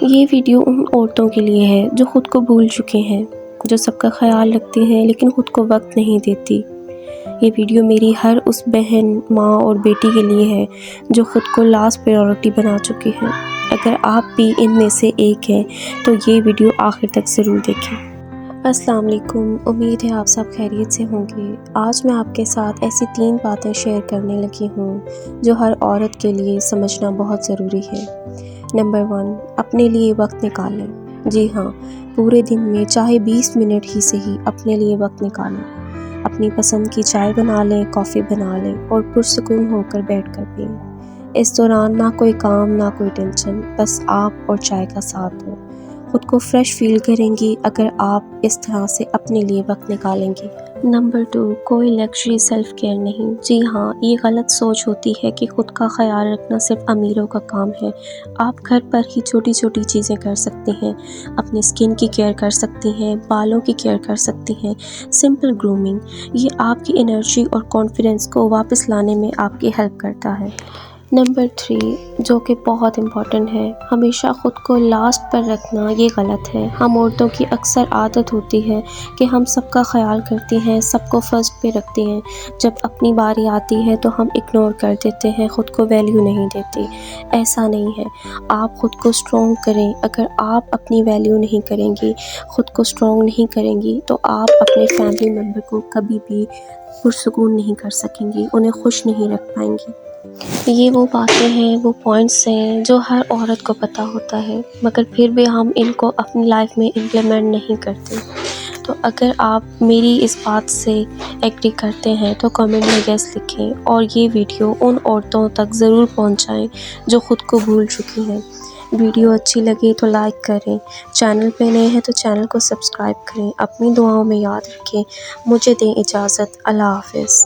یہ ویڈیو ان عورتوں کے لیے ہے جو خود کو بھول چکے ہیں، جو سب کا خیال رکھتی ہیں لیکن خود کو وقت نہیں دیتی۔ یہ ویڈیو میری ہر اس بہن، ماں اور بیٹی کے لیے ہے جو خود کو لاسٹ پریورٹی بنا چکی ہے۔ اگر آپ بھی ان میں سے ایک ہیں تو یہ ویڈیو آخر تک ضرور دیکھیں۔ السلام علیکم، امید ہے آپ سب خیریت سے ہوں گے۔ آج میں آپ کے ساتھ ایسی 3 باتیں شیئر کرنے لگی ہوں جو ہر عورت کے لیے سمجھنا بہت ضروری ہے۔ نمبر 1، اپنے لیے وقت نکالیں۔ جی ہاں، پورے دن میں چاہے 20 منٹ ہی صحیح اپنے لیے وقت نکالیں۔ اپنی پسند کی چائے بنا لیں، کافی بنا لیں اور پرسکون ہو کر بیٹھ کر پئیں۔ اس دوران نہ کوئی کام، نہ کوئی ٹینشن، بس آپ اور چائے کا ساتھ ہو۔ خود کو فریش فیل کریں گی اگر آپ اس طرح سے اپنے لیے وقت نکالیں گی۔ نمبر 2، کوئی لگژری سیلف کیئر نہیں۔ جی ہاں، یہ غلط سوچ ہوتی ہے کہ خود کا خیال رکھنا صرف امیروں کا کام ہے۔ آپ گھر پر ہی چھوٹی چھوٹی چیزیں کر سکتے ہیں۔ اپنی اسکن کی کیئر کر سکتی ہیں، بالوں کی کیئر کر سکتی ہیں۔ سمپل گرومنگ، یہ آپ کی انرجی اور کانفیڈنس کو واپس لانے میں آپ کی ہیلپ کرتا ہے۔ نمبر 3، جو کہ بہت امپورٹنٹ ہے، ہمیشہ خود کو لاسٹ پر رکھنا یہ غلط ہے۔ ہم عورتوں کی اکثر عادت ہوتی ہے کہ ہم سب کا خیال کرتی ہیں، سب کو فرسٹ پہ رکھتی ہیں۔ جب اپنی باری آتی ہے تو ہم اگنور کر دیتے ہیں، خود کو ویلیو نہیں دیتی۔ ایسا نہیں ہے، آپ خود کو اسٹرانگ کریں۔ اگر آپ اپنی ویلیو نہیں کریں گی، خود کو اسٹرانگ نہیں کریں گی تو آپ اپنے فیملی ممبر کو کبھی بھی پرسکون نہیں کر سکیں گی، انہیں خوش نہیں رکھ پائیں گی۔ یہ وہ باتیں ہیں، وہ پوائنٹس ہیں جو ہر عورت کو پتہ ہوتا ہے، مگر پھر بھی ہم ان کو اپنی لائف میں امپلیمنٹ نہیں کرتے۔ تو اگر آپ میری اس بات سے ایگری کرتے ہیں تو کمنٹ میں یس لکھیں اور یہ ویڈیو ان عورتوں تک ضرور پہنچائیں جو خود کو بھول چکی ہیں۔ ویڈیو اچھی لگے تو لائک کریں، چینل پہ نئے ہیں تو چینل کو سبسکرائب کریں۔ اپنی دعاؤں میں یاد رکھیں۔ مجھے دیں اجازت، اللہ حافظ۔